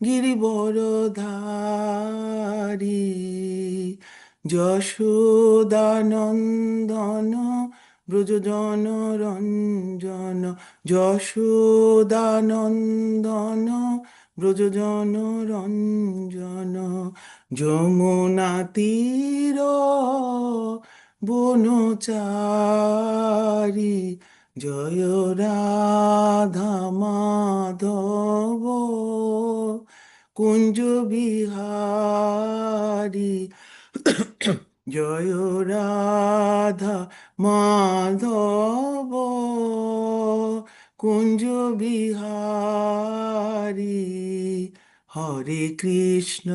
গিরিবরধারী যশোদানন্দন ব্রজজন রঞ্জন যশোদানন্দন ব্রজজন রঞ্জন যমুনা তীর বনচারী জয় রাধা মাধব কুঞ্জ বিহারী জয় রাধা মাধব কুঞ্জ বিহারী হরে কৃষ্ণ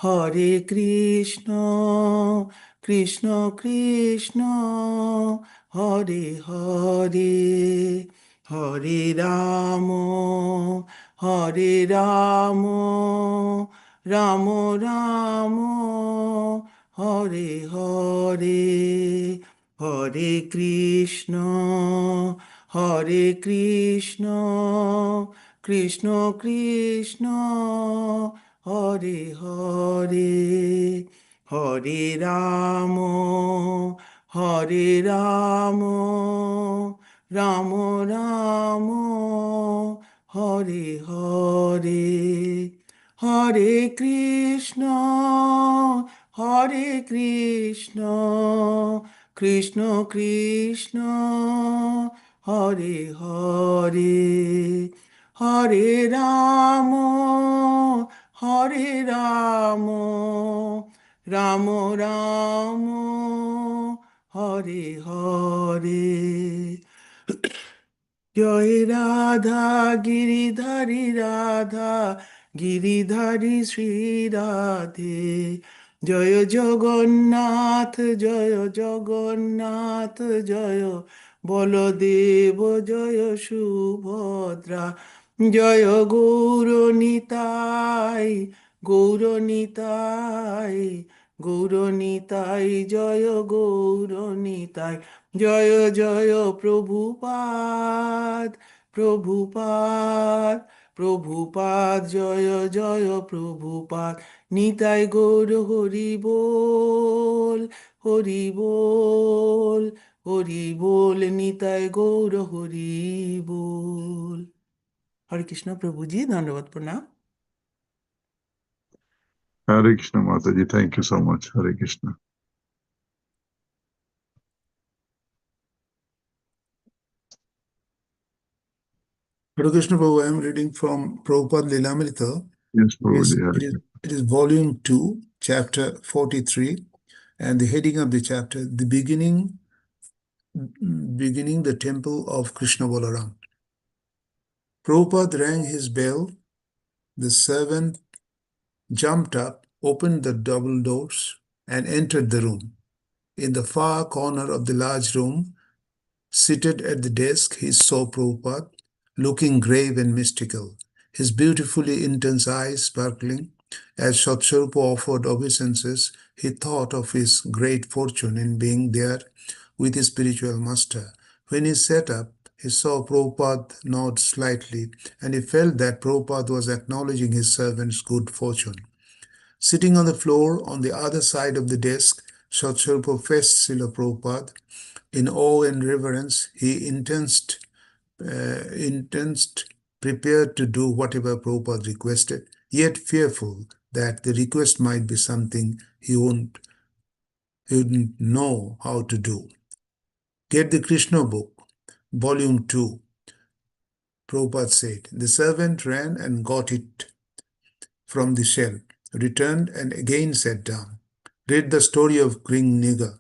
হরে কৃষ্ণ কৃষ্ণ কৃষ্ণ হরে হরে হরে রাম রাম রাম হরে হরে হরে কৃষ্ণ কৃষ্ণ কৃষ্ণ হরে হরে হরে রাম রাম রাম হরে হরে হরে কৃষ্ণ কৃষ্ণ কৃষ্ণ হরে হরে হরে রাম রাম রাম হরে হরে জয় রাধা গিরিধারী শ্রী রাধে জয় জগন্নাথ জয় বলদেব জয় সুভদ্রা জয় গৌরনিতাই জয় গৌরনিতাই জয় জয় প্রভুপাদ জয় জয় প্রভুপাদ নিতাই গৌর হরি বল নিতাই গৌর হরি বল। হরে কৃষ্ণ প্রভুজি, ধন্যবাদ, প্রণাম। Hare Krishna Mataji, thank you so much. Hare Krishna. Hare Krishna Prabhu, I am reading from Prabhupada Lilamrita. Yes, Prabhuji. It is volume 2, chapter 43, and the heading of the chapter, the beginning the temple of Krishna Balaram. Prabhupada rang his bell. The servant jumped up, opened the double doors, and entered the room. In the far corner of the large room, seated at the desk, he saw Prabhupada, looking grave and mystical, his beautifully intense eyes sparkling. As Satsvarupa offered obeisances, he thought of his great fortune in being there with his spiritual master. When he sat up, he saw Prabhupada nod slightly, and he felt that Prabhupada was acknowledging his servant's good fortune. Sitting on the floor on the other side of the desk, Satsvarupa faced Srila Prabhupada. In awe and reverence, he intensed, prepared to do whatever Prabhupada requested, yet fearful that the request might be something he wouldn't know how to do. Get the Krishna book, volume 2, Prabhupada said. The servant ran and got it from the shelf, returned and again sat down. Read the story of King Niga,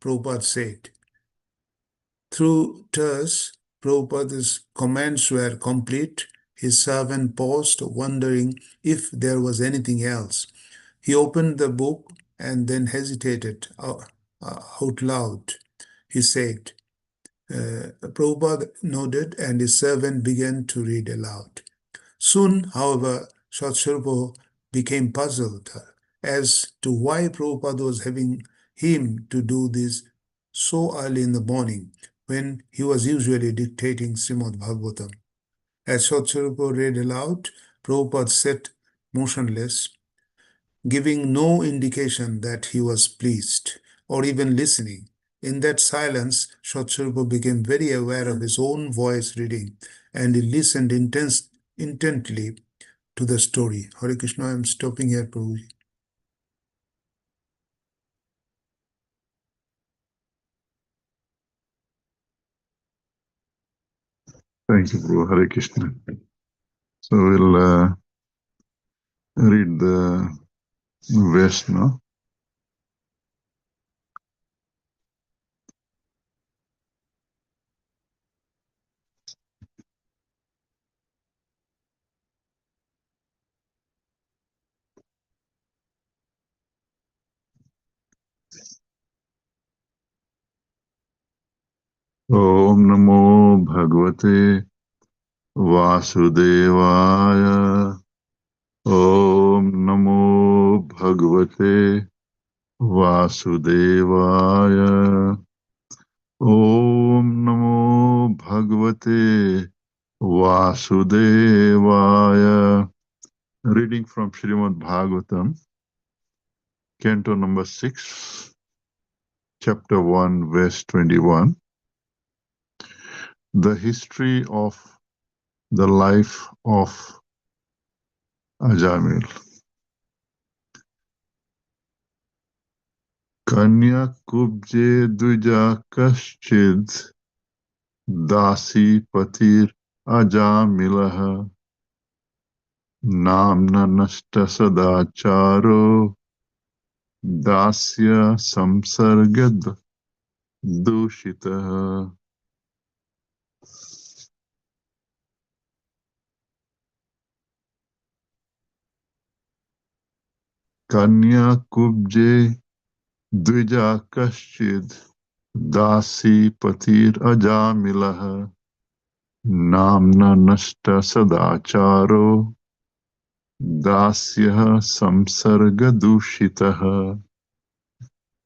Prabhupada said. Through tears, Prabhupada's comments were complete. His servant paused, wondering if there was anything else. He opened the book and then hesitated out loud. He said, Prabhupada nodded and his servant began to read aloud. Soon, however, Satsvarupa became puzzled as to why Prabhupada was having him to do this so early in the morning, when he was usually dictating Srimad Bhagavatam. As Satsvarupa read aloud, Prabhupada sat motionless, giving no indication that he was pleased or even listening. In that silence, Satsvarupa became very aware of his own voice reading, and he listened intently to the story. Hare Krishna, I am stopping here, Prabhuji. Thank you, Prabhu. Hare Krishna. So we'll read the verse now. Om Namo Bhagavate Vasudevaya. Om Namo Bhagavate Vasudevaya. Om Namo Bhagavate Vasudevaya. Reading from Srimad Bhagavatam, Canto number 6, Chapter 1, Verse 21. The history of the life of Ajamil. Kanya kubje duja kaschid dasi patir Ajamilaha namna nashta sadacharo dasya samsargad dushitaha. Kanya kubje duja kaschid dasi patir Ajamilaha namna nashta sadacharo Dasya samsarga dushitaha.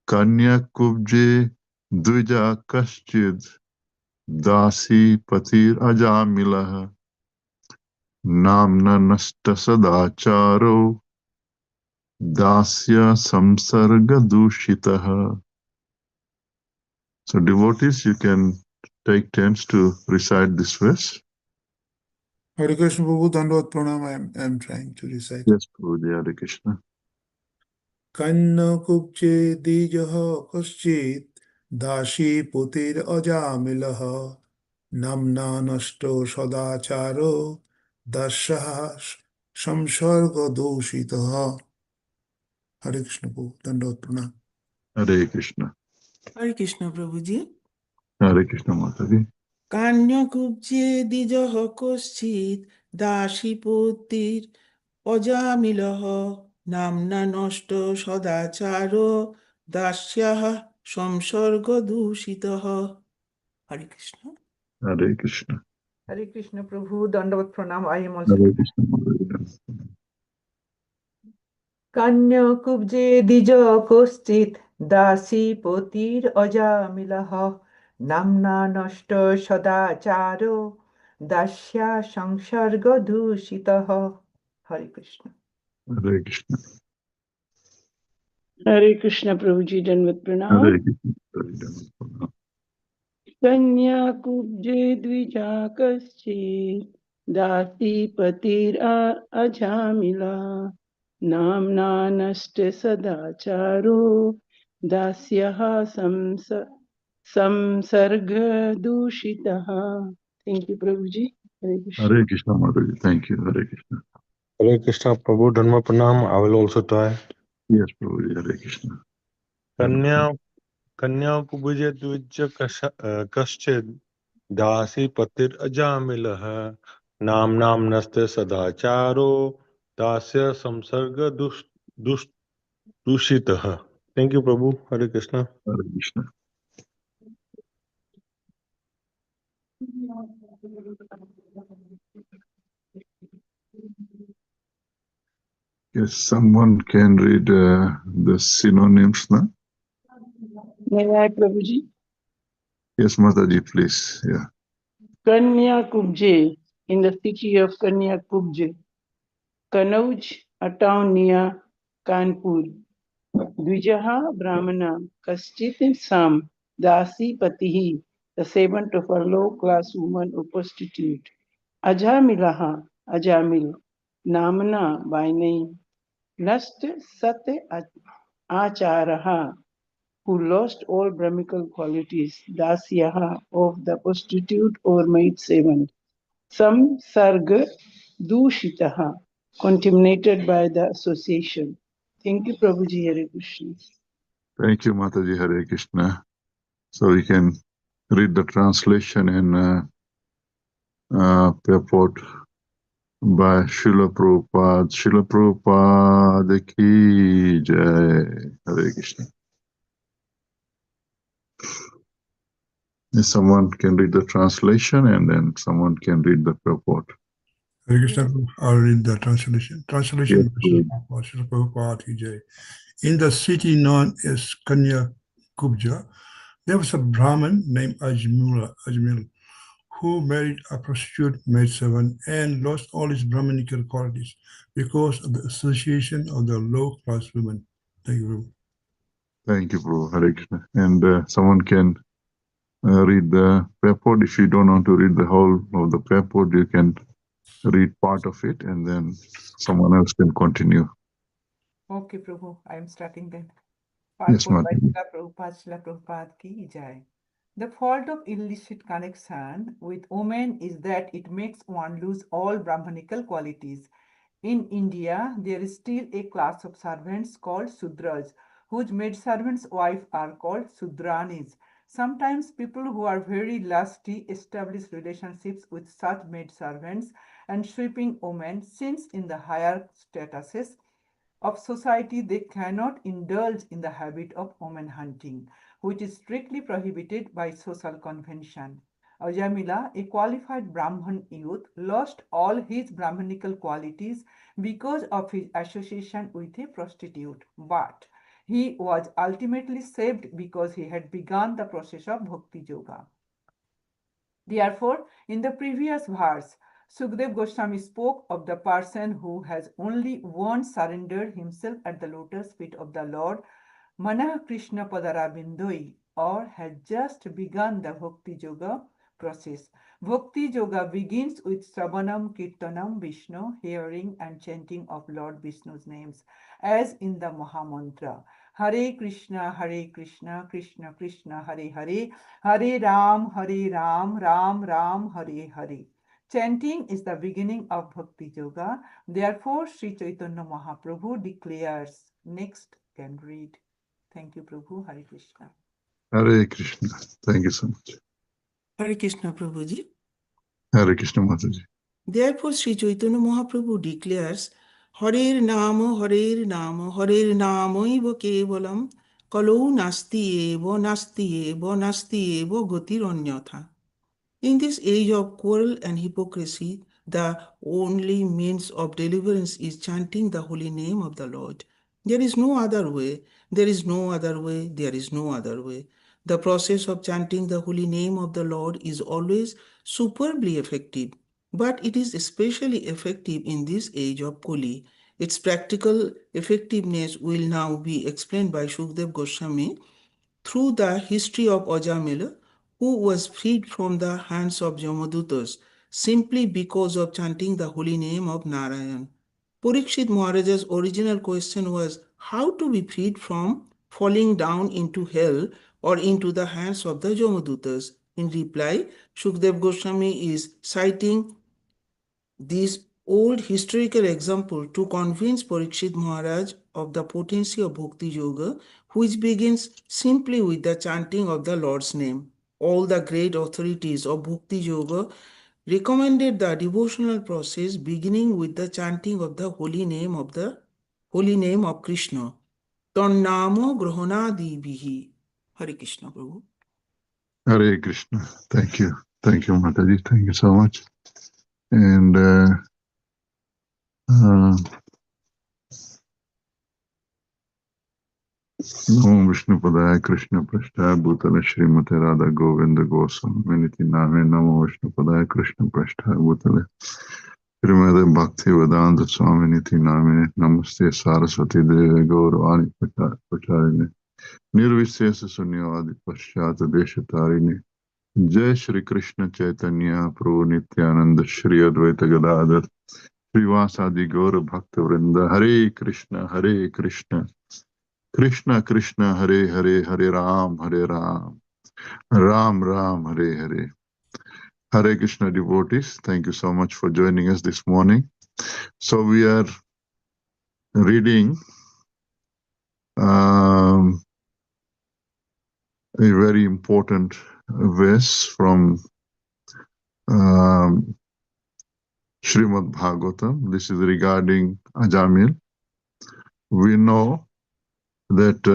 Kanya kubje duja kaschid dasi patir ajamilaha namna nashta sadacharo dasya samsarga dushitaha. So devotees, you can take turns to recite this verse. Hare Krishna, Prabhu, Dandavat Pranam, I am trying to recite. Yes, Prabhu, Hare Krishna. Kanna kubche dijaha kaschit dashi putir ajamilaha namna nashto sadacharo dashaha samsarga doshitaha. Hare Krishna, Prabhu, Dandavat Pranam. Hare Krishna. Hare Krishna, Prabhuji. Hare Krishna Mataji. কান্যকুব্জে দ্বিজः কশ্চিৎ দাসীপুত্তির অজামিলः নাম্না নষ্ট সদাচার দাস্যাः সংসর্গদূষিতः। হরে Krishna. Hare Krishna. Hare Krishna Prabhu, Dandavat Pranam. I am also. Hare Krishna Mataji. Kanya kubje dija koschit dasi potir ajamilaha namna nashto sadacharo dasya sangsarga dushitaha. Hare Krishna. Hare Krishna. Hare Krishna Prabhuji, Dandavat Pranam. Hare Krishna. Hare Krishna. Kanya kubje dvija kaschit dasi patir ajamila namna nashte sadacharo dasyaha samsarga dushitaha. Thank you, Prabhuji. Hare Krishna. Hare Krishna Mataji. Thank you. Hare Krishna. Hare Krishna Prabhu Dharma Pranam. I will also try. Yes, Prabhu. Hare Krishna. Kanya kubuje dvijya kaschid dasi patir ajamilah nam naste sadacharo dasya samsarga dushitah. Thank you, Prabhu. Hare Krishna. Hare Krishna. Yes, someone can read the synonyms now. May I, Prabhuji? Yes, Mataji, please. Yeah. Kanya Kubje, in the city of Kanya Kubje. Kanauj, a town near Kanpur. Dvijaha Brahmana Kaschit Sam Dasi Patihi, the servant of a low-class woman or prostitute. Ajamilaha, Ajamil, Namana by name. Nast Sat Acharaha, who lost all Brahmical qualities, Dasyaha, of the prostitute or maid servant. Some Sarga Dushitaha, contaminated by the association. Thank you, Prabhuji. Hare Krishna. Thank you, Mataji. Hare Krishna. So we can read the translation and purport by Srila Prabhupada. Srila Prabhupada ki jai. Hare Krishna. If someone can read the translation and then someone can read the purport. Hare Krishna, I'll read the translation. Translation by Yes, Srila Prabhupada ki jai. In the city known as Kanya Kubja, there was a Brahmin named Ajmil, who married a prostitute maidservant and lost all his Brahminical qualities because of the association of the low-class women. Thank you, Prabhu. Thank you, Prabhu. Hare Krishna. And someone can read the purport. If you don't want to read the whole of the purport, you can read part of it and then someone else can continue. Okay, Prabhu, I am starting then. Yes, Purport by Mataji. Srila Prabhupada ki jai. The fault of illicit connection with women is that it makes one lose all Brahmanical qualities. In India, there is still a class of servants called Sudras, whose maidservants' wives are called Sudranis. Sometimes people who are very lusty establish relationships with such maidservants and sweeping women, since in the higher statuses of society they cannot indulge in the habit of woman hunting, which is strictly prohibited by social convention. Ajamila, a qualified Brahman youth, lost all his Brahmanical qualities because of his association with a prostitute, but he was ultimately saved because he had begun the process of Bhakti Yoga. Therefore, in the previous verse, Sukdev Goswami spoke of the person who has only once surrendered himself at the lotus feet of the Lord, Manah Krishna Padarabindoi, or has just begun the Bhakti Yoga process. Bhakti Yoga begins with Savanam Kirtanam Vishnu, hearing and chanting of Lord Vishnu's names, as in the Mahamantra. Hare Krishna, Krishna Krishna, Hare Hare, Hare Ram, Ram Ram, Hare Hare. Chanting is the beginning of Bhakti Yoga. Therefore, Sri Chaitanya Mahaprabhu declares. Next can read. Thank you, Prabhu. Hare Krishna. Hare Krishna. Thank you so much. Hare Krishna, Prabhuji. Hare Krishna, Mataji. Therefore, Sri Chaitanya Mahaprabhu declares, Harer Nama, Harer Namaiva Kevalam, Kalau Nasti Eva Gatiranyatha. In this age of quarrel and hypocrisy, the only means of deliverance is chanting the holy name of the Lord. There is no other way. There is no other way. There is no other way. The process of chanting the holy name of the Lord is always superbly effective, but it is especially effective in this age of Kali. Its practical effectiveness will now be explained by Shukdev Goswami through the history of Ajamila, who was freed from the hands of Jamadutas simply because of chanting the holy name of Narayan. Parikshit Maharaja's original question was how to be freed from falling down into hell or into the hands of the Jamadutas. In reply, Shukdev Goswami is citing this old historical example to convince Parikshit Maharaj of the potency of Bhakti Yoga, which begins simply with the chanting of the Lord's name. All the great authorities of Bhakti Yoga recommended the devotional process beginning with the chanting of the holy name of Krishna. Tannamo Grohanadibihi. Hare Krishna, Prabhu. Hare Krishna. Thank you. Thank you, Mataji. Thank you so much. And Namo Vishnu Padaya Krishna Prasthaya Bhutale Srimate Radha Govinda Gosam Viniti Name Namo Vishnu Padaya Krishna Prasthaya Bhutale Srimade Bhaktivedanta Swaminiti Namine Namaste Saraswati Deve Gauravani Pacharine Nirvishesha Sunyavadi Paschata Deshatarine Jai Shri Krishna Chaitanya Prabhu Nityananda Shri Advaita Gadadhar Srivasadi Gaura Bhakta Vrinda Hare Krishna Krishna Krishna Hare Hare Hare Ram Ram Ram Hare Hare. Hare Krishna devotees, thank you so much for joining us this morning. So we are reading a very important verse from um, Srimad Bhagavatam. This is regarding Ajamil. We know that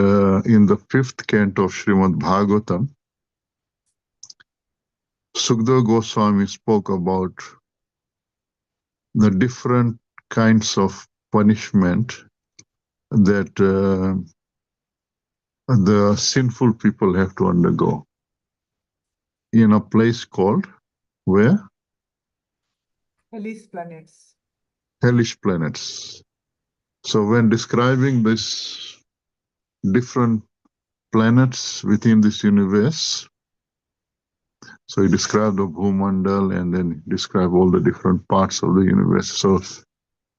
in the fifth canto of Srimad Bhagavatam, Sukadeva Goswami spoke about the different kinds of punishment that the sinful people have to undergo in a place called where? Hellish planets. Hellish planets. So when describing this different planets within this universe, so he described the Bhumandal and then he described all the different parts of the universe. So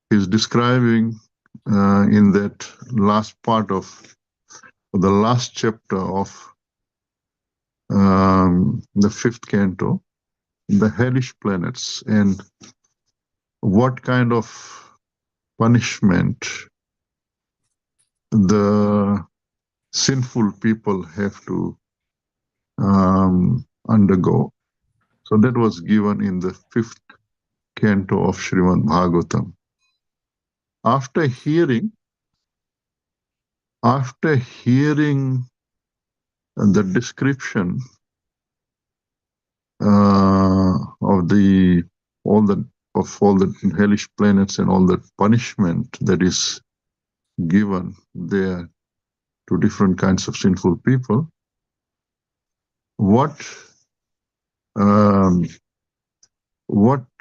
he's describing in that last part of the last chapter of the fifth canto, the hellish planets and what kind of punishment the sinful people have to undergo. So that was given in the fifth canto of Srimad Bhagavatam. After hearing the description of all the hellish planets and all the punishment that is given there to different kinds of sinful people, what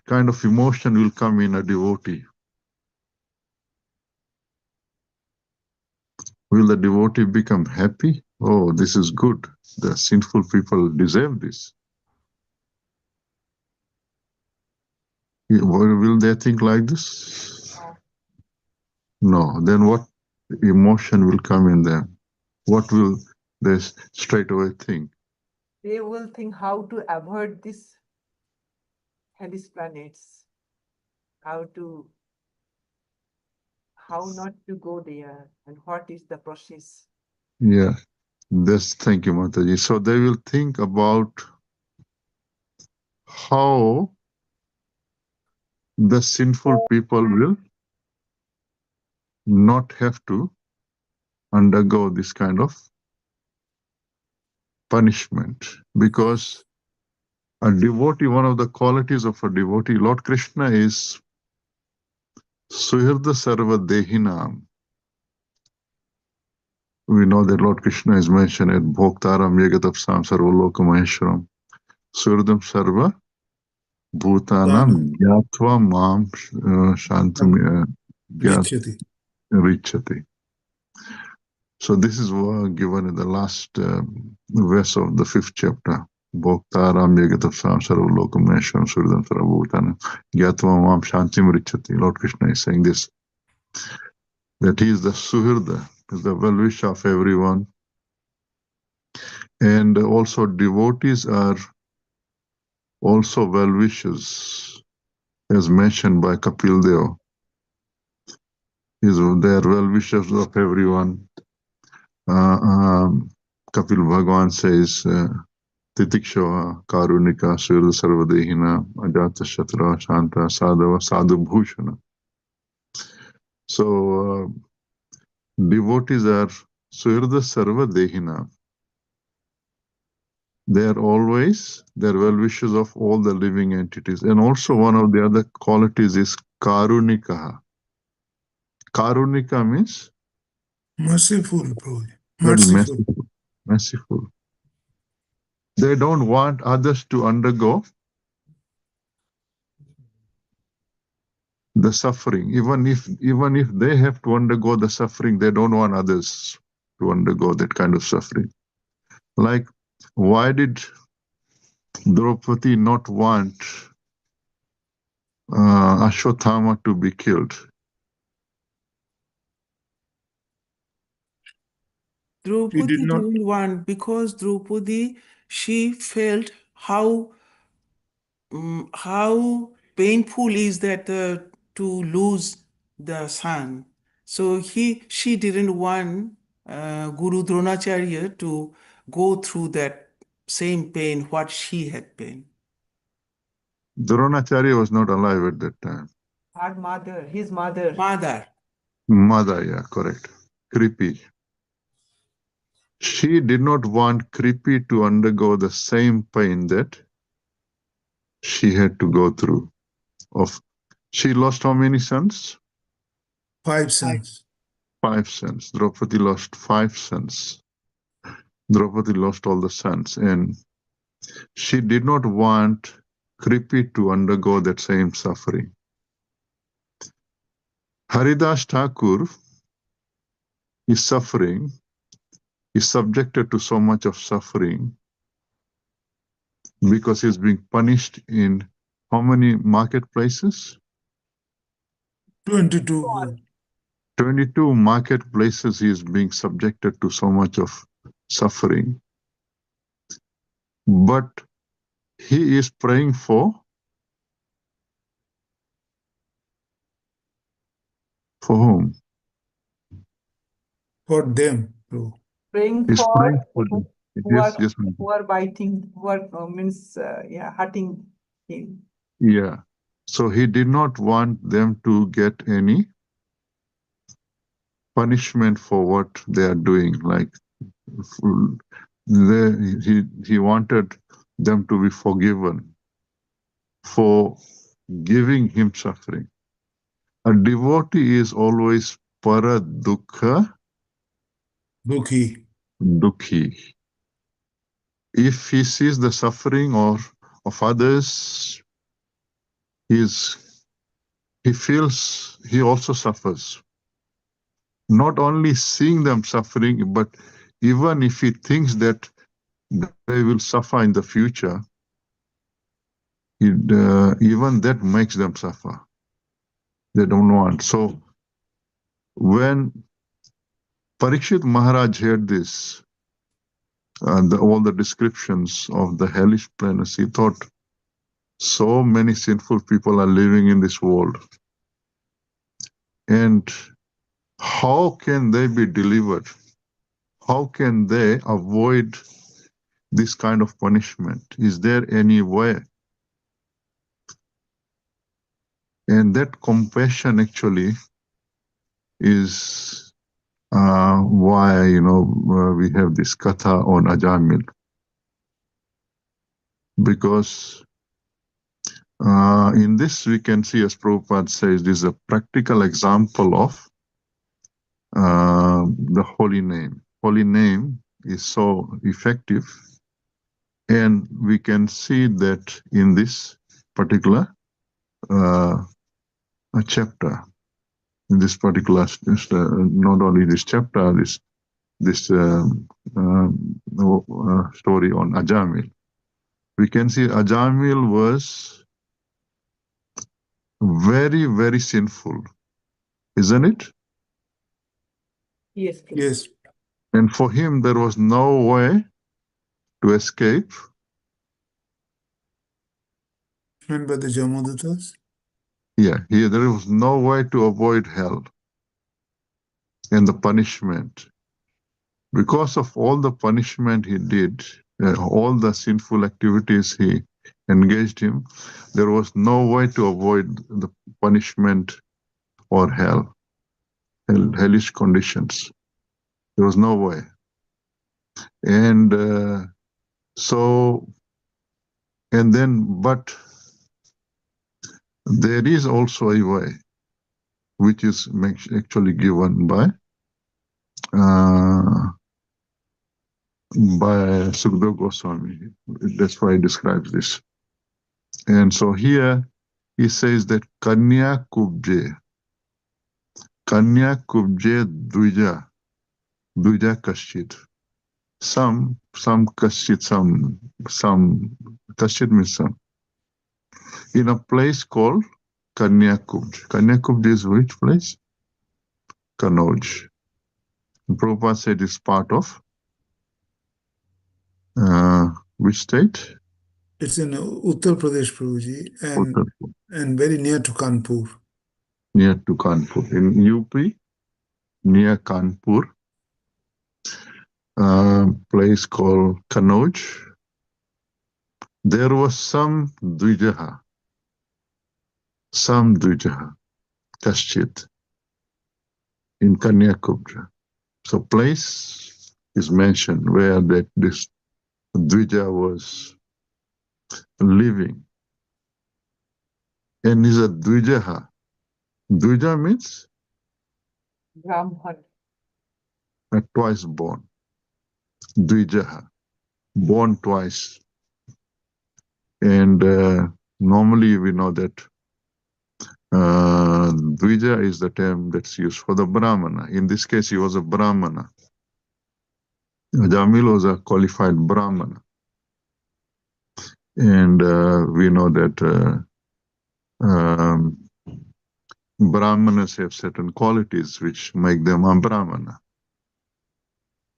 kind of emotion will come in a devotee? Will the devotee become happy? Oh, this is good. The sinful people deserve this. Will they think like this? No. Then what emotion will come in them? What will they straight away think? They will think how to avoid these hellish planets, how not to go there, and what is the process. Yeah. Thank you, Mataji. So they will think about how the sinful people will not have to undergo this kind of punishment. Because a devotee, one of the qualities of a devotee, Lord Krishna is Suhirda Sarva Dehinam. We know that Lord Krishna is mentioned at Bhoktaram Yagatapsam Sarvaloka Maheshwaram. Suhridam Sarva Bhutanam Gyatva Mam Shantam Richati. Richati. So this is given in the last verse of the fifth chapter. Bhoktaram Yagatapsam Sarvaloka Maheshwaram Suhridam Sarva Bhutanam Gyatva Mam Shantim Richati. Lord Krishna is saying this, that he is the Suhirda, is the well-wisher of everyone. And also devotees are also well-wishers, as mentioned by Kapil Dev. They are well-wishers of everyone. Kapil Bhagavan says, Titikshava, Karunika, Surya Sarvadehina, Ajata Shatra, Shanta, Sadhava, Sadhu Bhushana. So devotees are Surya Sarvadehina. They're well-wishers of all the living entities. And also one of the other qualities is Karunika. Karunika means? Merciful, Prabhu. Very Merciful. merciful. They don't want others to undergo the suffering. Even if they have to undergo the suffering, they don't want others to undergo that kind of suffering. Like, why did Draupadi not want Ashwatthama to be killed? He did Draupadi not. didn't want because Draupadi, she felt how painful is that to lose the son. So she didn't want Guru Dronacharya to go through that same pain what she had been. Dronacharya was not alive at that time. Her mother, his mother. Mother. Mother, yeah, correct. Kripi. She did not want Kripi to undergo the same pain that she had to go through. She lost how many sons? 5 sons. 5 sons. Draupadi lost 5 sons. Draupadi lost all the sons, and she did not want Kripi to undergo that same suffering. Haridas Thakur is suffering, is subjected to so much of suffering because he's being punished in how many marketplaces? 22. 22 marketplaces he is being subjected to so much of suffering. But he is praying for whom? For them, bro. Praying He's for praying for them. who Yes, are yes, ma'am. who are biting, who are means yeah, hurting him. Yeah. So he did not want them to get any punishment for what they are doing. Like he wanted them to be forgiven for giving him suffering. A devotee is always para dukkha Dukhi. dukhi. If he sees the suffering or of others, he feels he also suffers. Not only seeing them suffering, but even if he thinks that they will suffer in the future, even that makes them suffer. They don't want. So when Parikshit Maharaj heard this, all the descriptions of the hellish planets, he thought, so many sinful people are living in this world. And how can they be delivered? How can they avoid this kind of punishment? Is there any way? And that compassion actually is why we have this katha on Ajamil, because in this we can see, as Prabhupada says, this is a practical example of the holy name. Holy name is so effective, and we can see that in this particular chapter. In this particular, not only this chapter, this story on Ajamil, we can see Ajamil was very, very sinful, isn't it? Yes, please. Yes. And for him, there was no way to escape. Remember the Jamadutas? Yeah, there was no way to avoid hell and the punishment. Because of all the punishment he did, all the sinful activities he engaged in, there was no way to avoid the punishment or hellish conditions. There was no way. And but there is also a way, which is actually given by Sukadeva Goswami. That's why he describes this. And so here he says that Kanya Kubje Dvija Kashchit. Some Kashchit, some Kashchit means some. In a place called Kanyakubj. Kanyakubj is which place? Kanauj. Prabhupada said it's part of which state? It's in Uttar Pradesh, Prabhuji, Uttar, and very near to Kanpur. near to Kanpur. In UP, near Kanpur, place called Kanauj. There was some Dvijaha, Kashchit, in Kanyakubja. So place is mentioned where this Dvija was living. And is a Dvijaha. Dvija means Brahman. twice born. Dvijaha, born twice. And normally we know that Dvija is the term that's used for the Brahmana. In this case, he was a Brahmana. Jamil was a qualified Brahmana. And we know that Brahmanas have certain qualities which make them a Brahmana.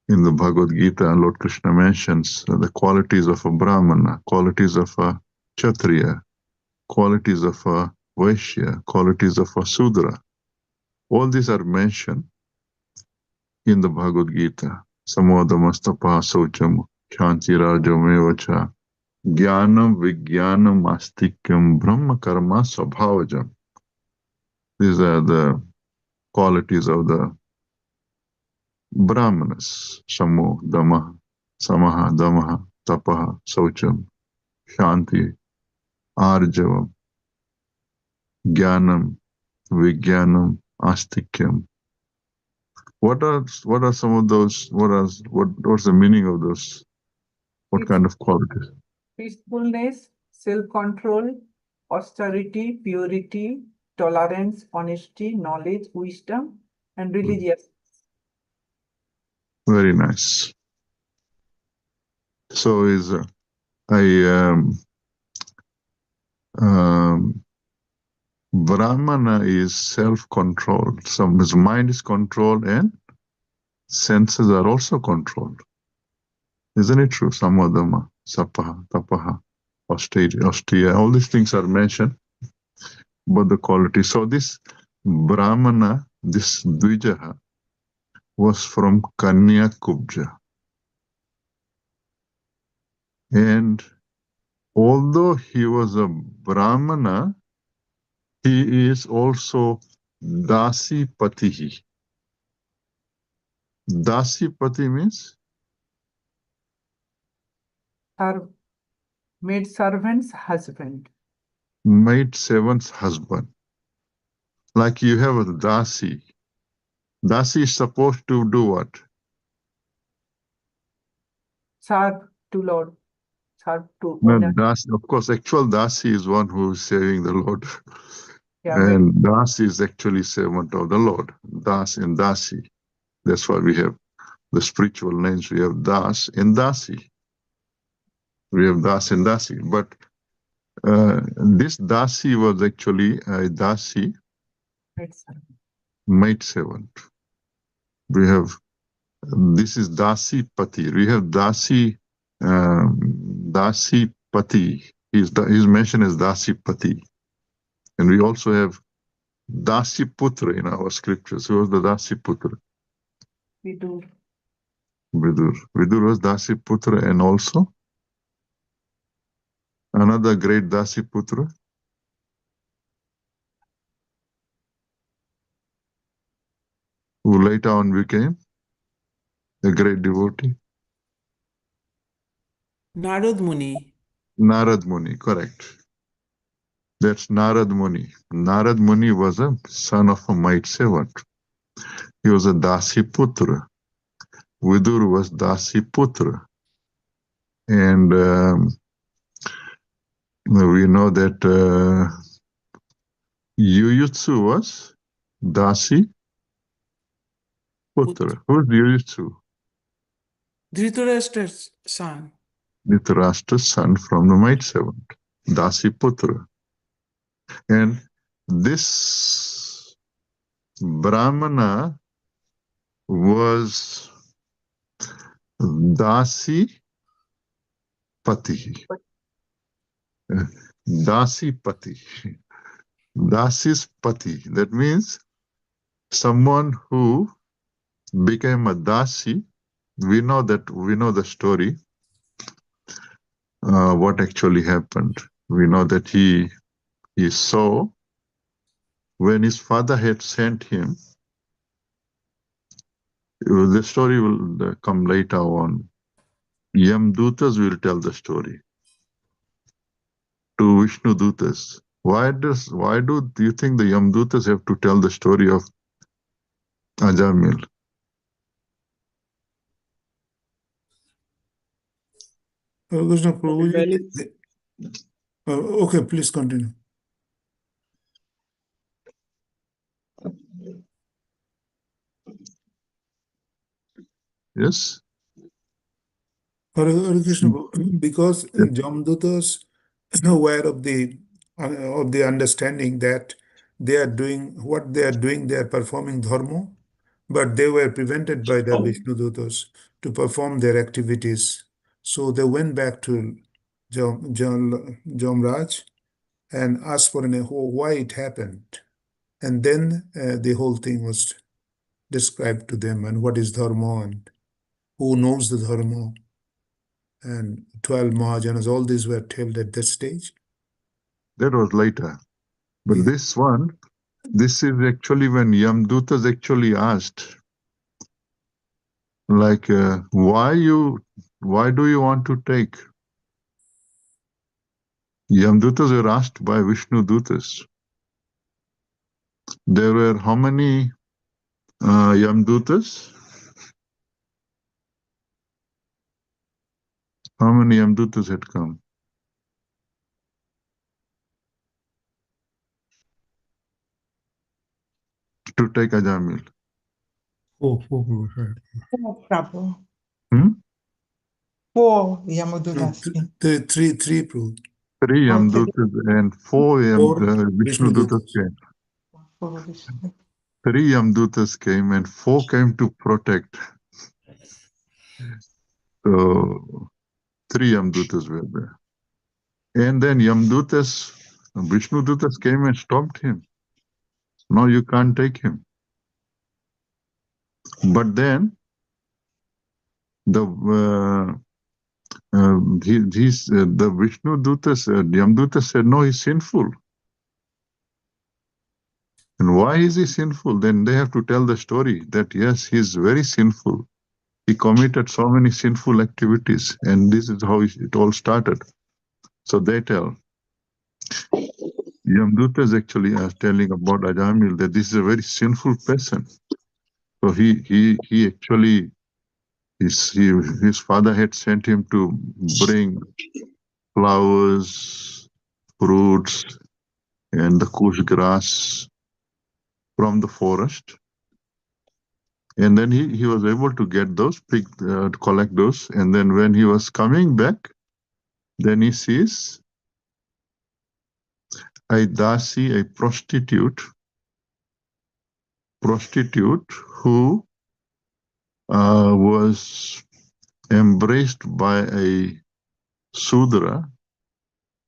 In the Bhagavad Gita, Lord Krishna mentions the qualities of a Brahmana, qualities of a Kshatriya, qualities of a Vaishya, qualities of a Sudra. All these are mentioned in the Bhagavad Gita. Samodamastapa Saucham Shanti Rajamevacha Jnanam Vijnanam Astikyam Brahma Karma Swabhavajam. These are the qualities of the Brahmanas. Samo, Damaha, Samaha, Damaha, Tapaha, Saucham, Shanti, Arjavam, Jnanam, Vijnanam, Astikyam. What are some of those? What's the meaning of those? What kind of qualities? Peacefulness, self-control, austerity, purity, tolerance, honesty, knowledge, wisdom, and religious. Very nice. So is Brahmana is self-controlled. So his mind is controlled and senses are also controlled. Isn't it true? Samadama, Sapaha, Tapaha, austere, all these things are mentioned, but the quality. So this Brahmana, this Dvijaha, was from Kanyakubja. And although he was a Brahmana, he is also Dasipatihi. Dasipati means? Maid servant's husband. Maid servant's husband. Like you have a Dasi. Dasi is supposed to do what? Serve to Lord. Serve to No, owner. Dasi, of course, actual Dasi is one who is serving the Lord. Yeah, And Dasi is actually servant of the Lord. Das and Dasi. That's why we have the spiritual names. We have Das and Dasi. We have Das and Dasi. But this Dasi was actually a Dasi, maid servant. We have, this is Dasi Pati. We have Dasi Pati. He's mentioned as Dasi Pati. And we also have Dasi Putra in our scriptures. Who was the Dasi Putra? Vidur. Vidur was Dasi Putra, and also another great Dasi Putra. Who later on became a great devotee. Narad Muni. Narad Muni, correct. That's Narad Muni. Narad Muni was a son of a maid servant. He was a Dasi Putra. Vidur was Dasi Putra. And we know that Yuyutsu was Dasi Putra. Who's Yuyutsu? Dhritarashtra's son. Dhritarashtra's son from the Might Seven, Dasi Putra. And this Brahmana was Dasi Pati. Dasi Pati. Dasi's Pati. That means someone who became a Dasi. We know the story, what actually happened. We know that he saw when his father had sent him. The story will come later on. Yamdutas will tell the story to Vishnu Dutas. Why do you think the Yamdutas have to tell the story of Ajamil? Krishna Prabhu, Rebellious. okay, please continue. Yes? Hare Krishna Prabhu, because Yes. Jamdutas are aware of the understanding that they are doing what they are doing, they are performing dharma, but they were prevented by the Vishnu Dutas to perform their activities. So they went back to Jamraj and asked for why it happened. And then the whole thing was described to them and what is dharma and who knows the dharma. And 12 Mahajanas, all these were told at that stage. That was later. But Yeah. this is actually when Yamdutas actually asked, like, why do you want to take? Yamdutas were asked by Vishnu Dutas. There were how many Yamdutas? How many Yamdutas had come? To take Ajamil. Oh, Prabhu. Hmm? 4 no, Yamudulas. three Prabhu. 3 Oh, three. Yamdutas and 4 Four Vishnu Vishnu Dutas Dutas. came. 4 Vishnu. 3 Yamdutas came and 4 came to protect. So 3 Yamdutas were there. And then Yamdutas, Vishnu Dutas came and stopped him. No, you can't take him. But then the the Vishnu Dutas, Yamdutas said, no, he's sinful. And why is he sinful? Then they have to tell the story that yes, he's very sinful. He committed so many sinful activities, and this is how it all started. So they tell. Yamdutas actually are telling about Ajamil that this is a very sinful person. So he actually his father had sent him to bring flowers, fruits, and the kush grass from the forest. And then he was able to get those, collect those. And then when he was coming back, then he sees a dasi, a prostitute who was embraced by a Sudra.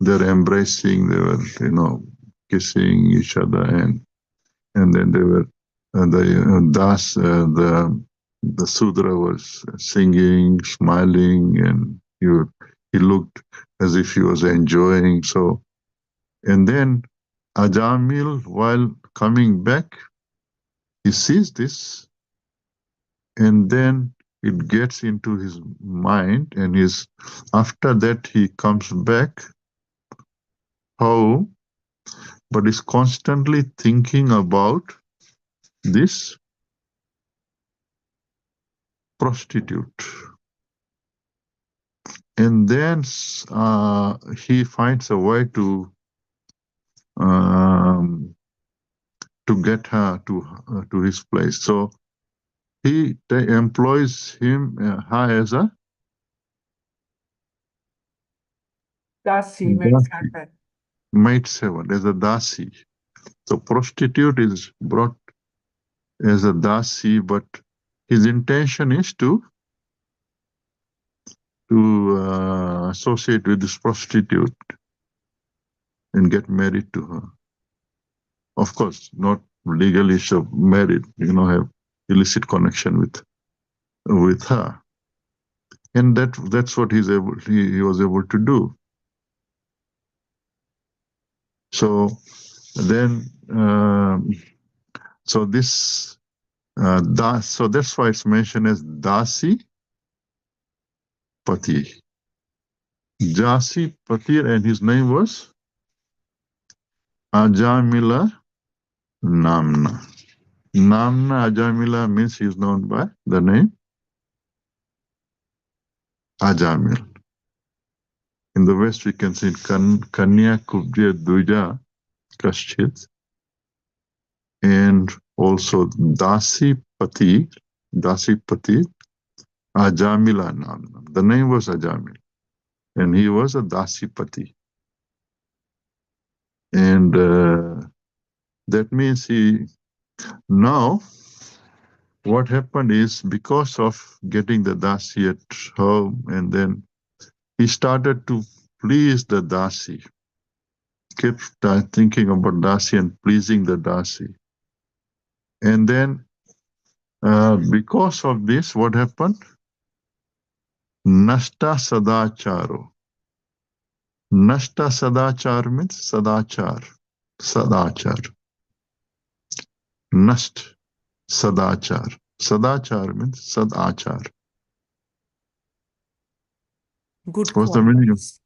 They're embracing, they were, kissing each other, and then they were, the Sudra was singing, smiling, and he looked as if he was enjoying. So, and then Ajamil, while coming back, he sees this, and then it gets into his mind, and after that he comes back. How? But is constantly thinking about this prostitute. And then he finds a way to to get her to his place. So he employs her as a Dasi, maid dasi, servant. maid servant, as a dasi. So prostitute is brought as a dasi, but his intention is to associate with this prostitute and get married to her. Of course, not legally so married, have illicit connection with her. And that's what he was able to do. So then, so this so that's why it's mentioned as Dasi Pati. Dasi Pati, and his name was Ajamila Namna. Namna Ajamila means he is known by the name Ajamil. In the West, we can see Kanya Kubja Duja Kashchit, and also Dasi Pati Ajamila Namna. The name was Ajamil, and he was a Dasi Pati. And that means now what happened is, because of getting the Dasi at home, and then he started to please the Dasi, kept thinking about Dasi and pleasing the Dasi. And then because of this, what happened? Nashta Sadacharo. Nashta Sadachar means Sadachar. Sadachar. Nast Sadachar. Sadachar means Sadachar. Good What's the meaning of qualities.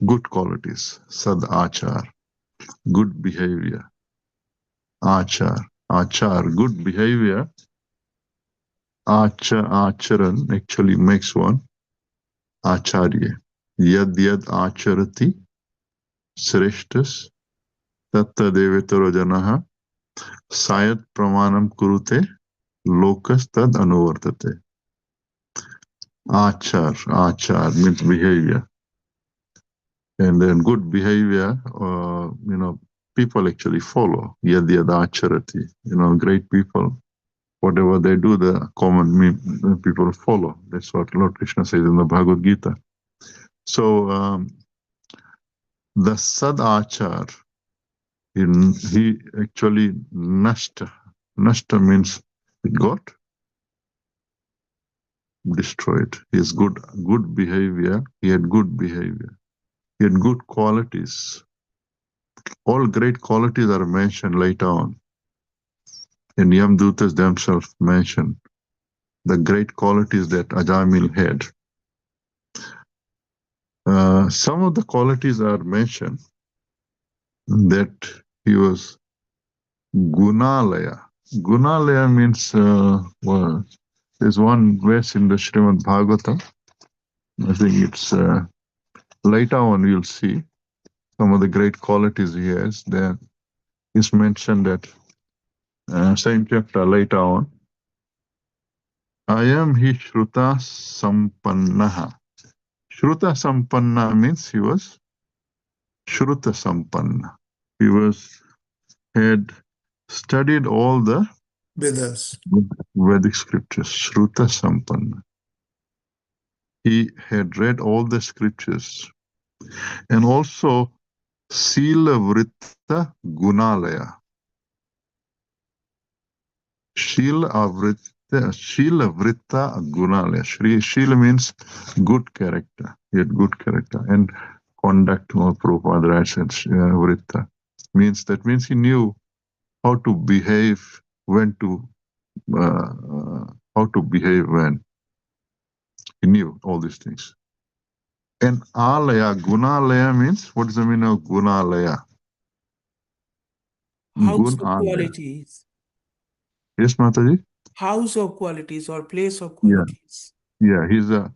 good qualities? Sadachar. Good behavior. Achar. Achar. Good behavior. Acharan actually makes one Acharya. Yad yad acharati sreshtas tatta devetaro janaha sayat pramanam kurute lokas tad anuvartate. Achar means behavior. And then good behavior, people actually follow. Yad yad acharati, great people. Whatever they do, the common people follow. That's what Lord Krishna says in the Bhagavad Gita. So the Sadachar, he actually nashta. Nashta means it got destroyed. His good behavior. He had good behavior. He had good qualities. All great qualities are mentioned later on. And Yamdutas themselves mention the great qualities that Ajamil had. Some of the qualities are mentioned that he was Gunalaya. Gunalaya means, well, there's one verse in the Srimad Bhagavatam. I think it's later on you'll see some of the great qualities he has. There is mentioned that same chapter later on. Ayam hi Shruta Sampannaha. Shruta Sampanna means he was Shruta Sampanna. He had studied all the Vedas. Vedic scriptures, Shruta Sampanna. He had read all the scriptures, and also Sila Vritta Gunalaya. Shila Vritta Gunalaya. Shila means good character. He had good character and conduct. Prabhupada writes, Vritta means he knew how to behave, how to behave when. He knew all these things. And Alaya, Gunalaya means, what is the meaning of Gunalaya? House Gun of Alaya. qualities. Yes, Mataji? House of qualities or place of Yeah. qualities. Yeah, he's a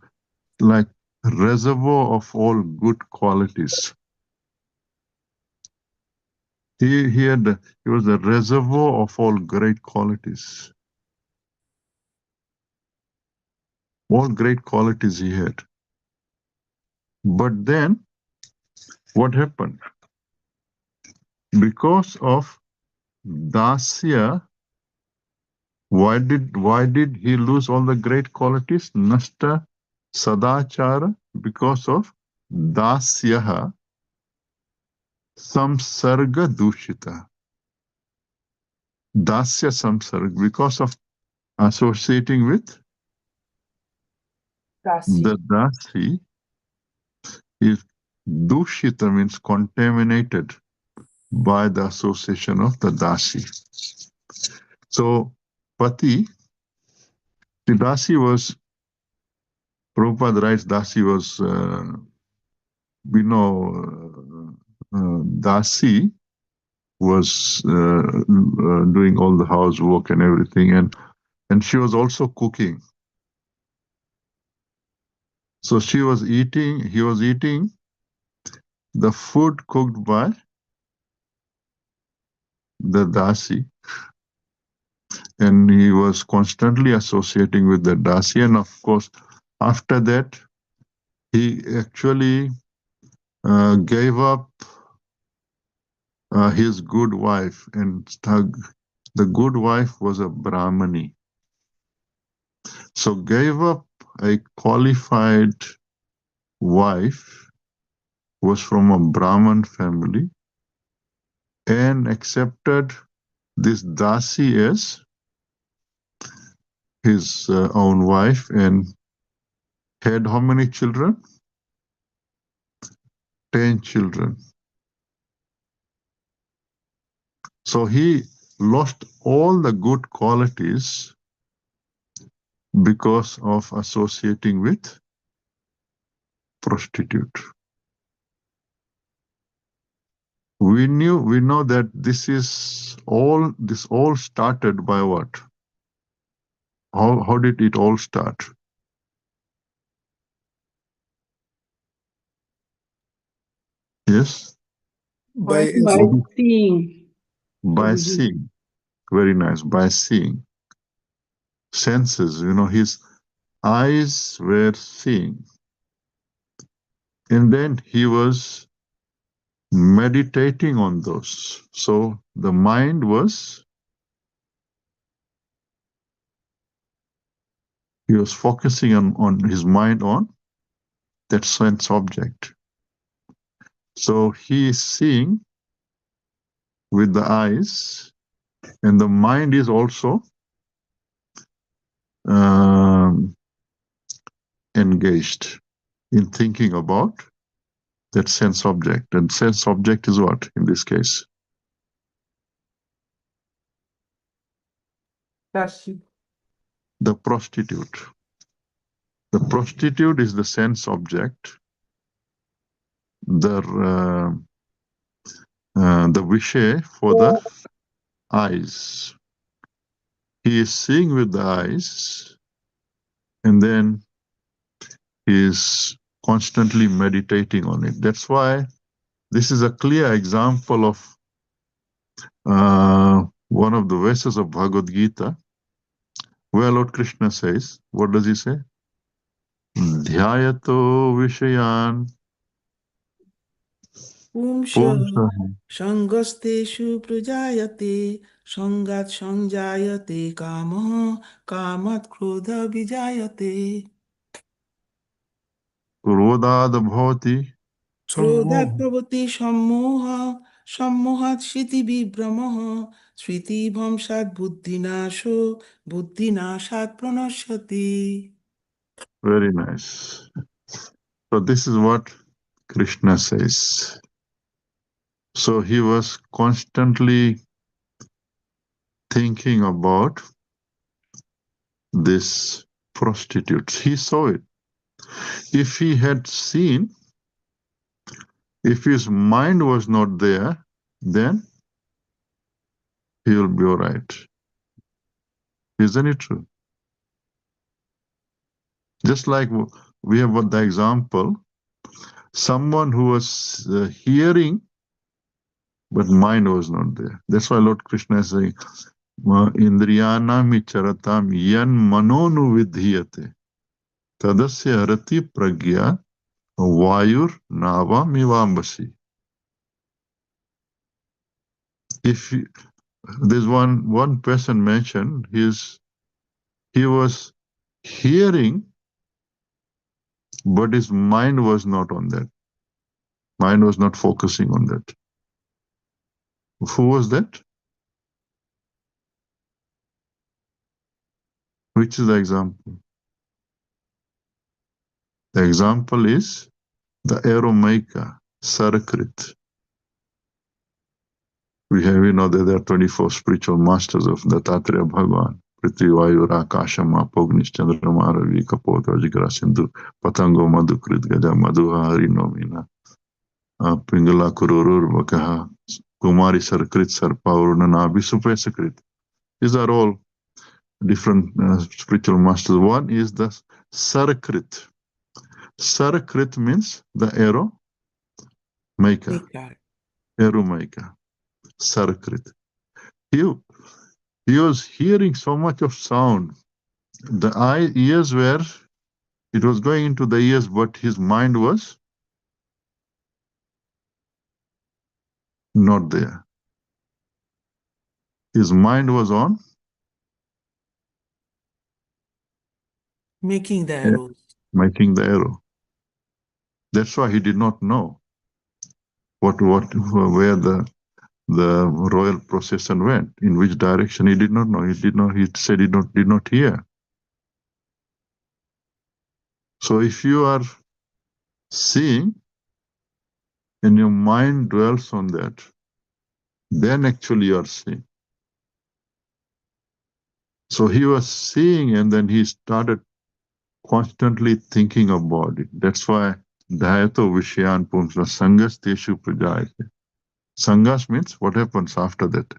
like reservoir of all good qualities. He was the reservoir of all great qualities. All great qualities he had. But then, what happened? Because of Dasya, why did he lose all the great qualities? Nasta Sadachara, because of Dasyaha Samsarga Dushita. Dasya Samsarga, because of associating with the Dasi, is Dushita means contaminated by the association of the Dasi. So, Pati, the Dasi was, Prabhupada writes, Dasi was, Dasi was doing all the housework and everything, and she was also cooking. So he was eating the food cooked by the Dasi, and he was constantly associating with the Dasi. And of course, after that, he actually gave up his good wife, and the good wife was a Brahmani. So gave up a qualified wife, was from a Brahman family, and accepted this Dasi as his own wife, and had how many children? 10 children. So he lost all the good qualities because of associating with prostitute. We know that this all started by what? How did it all start? Yes? By By seeing. By seeing. Very nice. By seeing. Senses, his eyes were seeing. And then he was meditating on those. So the mind was, he was focusing on his mind on that sense object. So he is seeing with the eyes, and the mind is also engaged in thinking about that sense object. And sense object is what in this case? Dashi. The prostitute. The prostitute is the sense object. The vishay for the eyes. He is seeing with the eyes, and then he is constantly meditating on it. That's why this is a clear example of one of the verses of Bhagavad Gita, where Lord Krishna says, what does he say? Dhyayato Vishayan Pumsha Pumsaha. Sangasteshu Prajayate Sangat Sanjayate Kama Kamat Krodha Vijayate Krodad Bhavati. Krodhat Bhavati Sammoha Sammohat Shiti Vibhramaha Smriti Bhamsat Buddhinasho Buddhinashat Pranashyati. Very nice. So this is what Krishna says. So he was constantly thinking about this prostitute. He saw it. If he had seen, if his mind was not there, then he will be all right. Isn't it true? Just like we have got the example, someone who was hearing but mind was not there. That's why Lord Krishna is saying, Indriyanam charatam yan manonu vidhiyate tadasya harati pragya vayur nava mivambasi. If there's one person mentioned, he was hearing, but his mind was not on that. Mind was not focusing on that. Who was that? Which is the example? The example is the arrow maker, Sarakrit. We have, that there are 24 spiritual masters of Dattatreya Bhagavan. Prithvi, Vayu, Akasha, Pognish, Chandrama, Ravi, Kapota, Vajra, Sindhu, Patango, Madhukrit, Gaja, Madhuha, Harinomina, Pingala, Kururur, Vakaha, Kumari, Sarkrit, Sarpauruna, Nabi, Supesakrit. These are all different spiritual masters. One is the Sarakrit. Sarakrit means the arrow maker, arrow maker, Sarakrit. He was hearing so much of sound. The ears were, it was going into the ears, but his mind was not there. His mind was on Making the arrows. making the arrow. That's why he did not know where the royal procession went, in which direction he did not know. He said he did not hear. So if you are seeing and your mind dwells on that, then actually you are seeing. So he was seeing, and then he started constantly thinking about it. That's why Dhayato Vishayan Pumsa Sangas Teshu Prajayate. Sangas means what happens after that.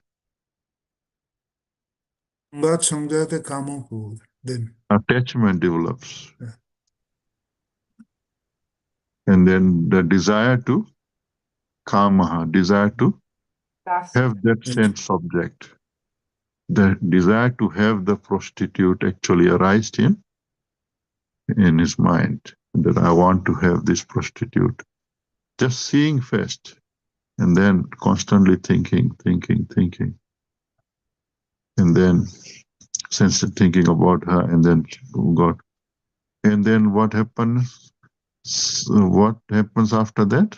Then Attachment develops. Yeah. And then the desire to kamaha, desire to have that sense object. The desire to have the prostitute actually arised in his mind, that I want to have this prostitute. Just seeing first, and then constantly thinking. And then thinking about her, and then God. And then what happens? What happens after that?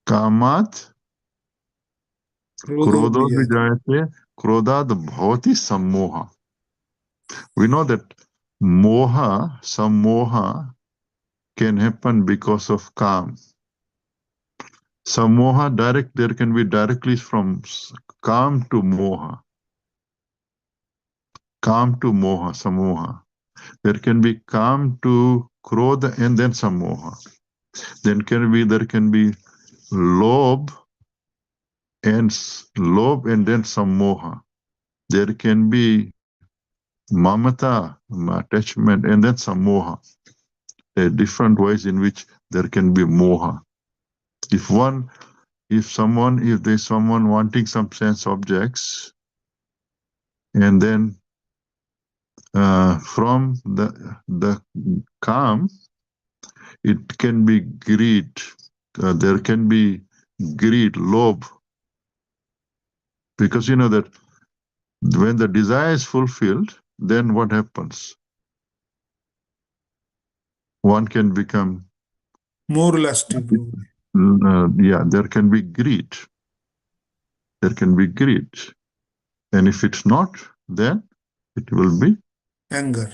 Kamat Krodho vijayate krodad bhavati sammoha. We know that sammoha can happen because of kam. Sammoha there can be directly from kam to moha. Kam to moha, sammoha. There can be kam to krodha and then sammoha. There can be lob and then sammoha. There can be mamata, attachment, and then sammoha. There are different ways in which there can be moha. If there's someone wanting some sense objects, and then from the calm, it can be greed. There can be greed, lobe, because you know that when the desire is fulfilled, then what happens? One can become more lusty. There can be greed. There can be greed. And if it's not, then it will be anger.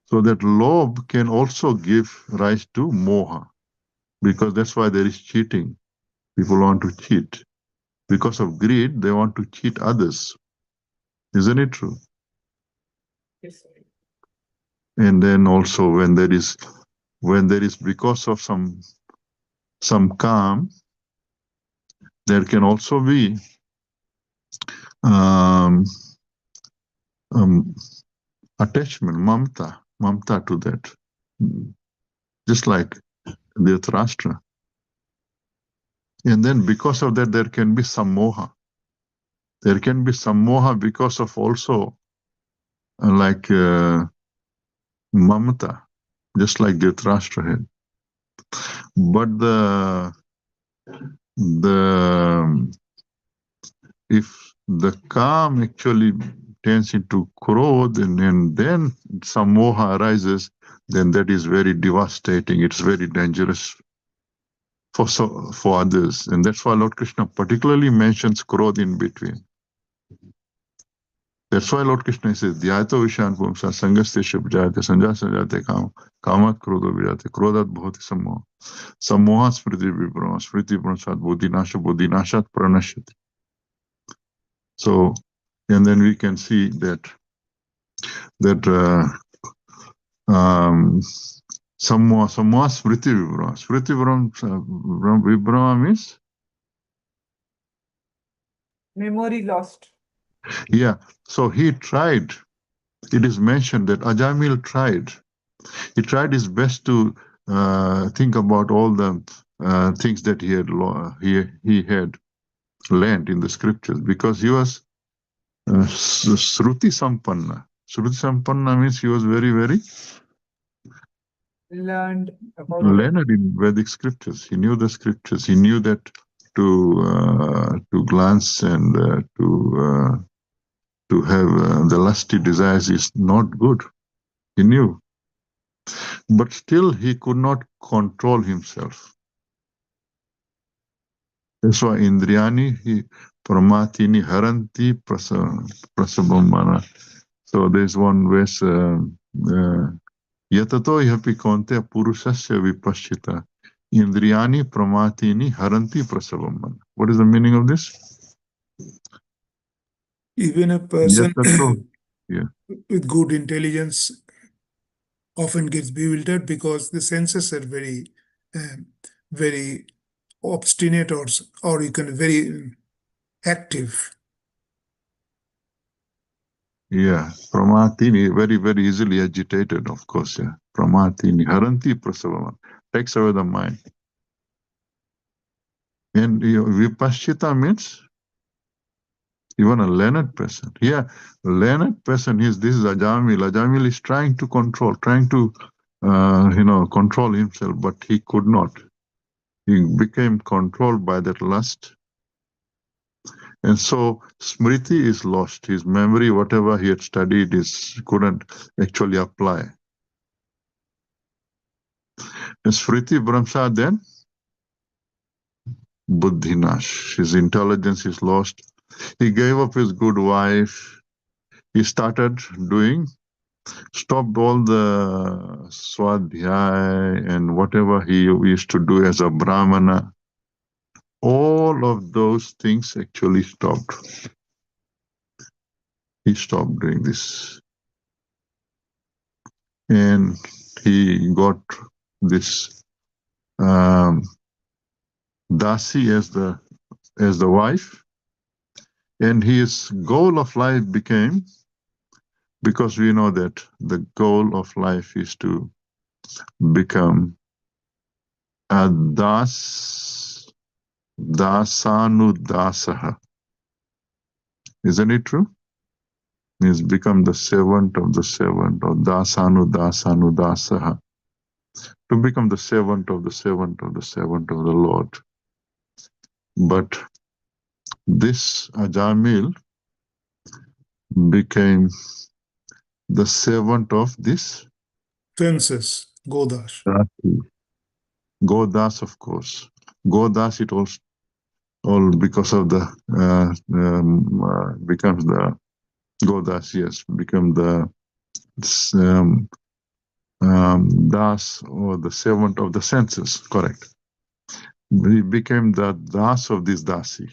So that lobe can also give rise to moha, because that's why there is cheating. People want to cheat. Because of greed, they want to cheat others. Isn't it true? Yes. And then also when there is because of some calm, there can also be attachment, mamta to that. Just like Dhritarashtra. And then because of that, there can be some moha. There can be some moha because of also like mamata, just like Dhritarashtra had. But if the calm actually turns into krodh and then some moha arises, then that is very devastating. It's very dangerous for others. And that's why Lord Krishna particularly mentions krodh in between. That's why Lord Krishna says, Dhyato Vishan Pumsa Sangasya Shubjate Sanjasa Jate Kamat Krodho Vijate Krodhat Bhavati Sammoha Sammoha Smriti Vibrama Smriti Pranasat Bodhinashat Pranashyati. So, and then we can see that Sammoha Smriti Vibrama. Smriti Vibrama means? Memory lost. Yeah. So he tried. It is mentioned that Ajamil tried. He tried his best to think about all the things that he had learned in the scriptures, because he was Shruti Sampanna. Shruti Sampanna means he was very, very Learned about learned in Vedic scriptures. He knew the scriptures. He knew that to glance and to have the lusty desires is not good. He knew. But still he could not control himself. That's why Indriyani Pramatini Haranti Prasabhamana. So there's one verse, Yatato yapi konte purushasya vipashchita Indriyani Pramatini Haranti Prasabhamana. What is the meaning of this? Even a person Yatato, yeah. with good intelligence often gets bewildered because the senses are very obstinate, or you can very active. Yeah, Pramatini, very, very easily agitated, of course. Yeah, Pramatini Haranti Prasabhamana takes away the mind. And Vipashchita means even a learned person. Yeah, learned person this is Ajamil. Ajamil is trying to control himself, but he could not. He became controlled by that lust. And so Smriti is lost. His memory, whatever he had studied, couldn't actually apply. And Smriti Brahmsa then Buddhinash. His intelligence is lost. He gave up his good wife. He started stopped all the swadhyay and whatever he used to do as a brahmana. All of those things actually stopped. He stopped doing this. And he got this Dasi as the wife. And his goal of life became, because we know that the goal of life is to become a dasanudasaha. Isn't it true? Means become the servant of the servant, or dasanudasanudasaha. To become the servant of the servant of the servant of the Lord. But this Ajamil became the servant of this Fences, Godash. Godas, of course. Godas, it all because of the becomes the Godas, yes, become the Das, or the servant of the senses, correct. He became the Das of this Dasi.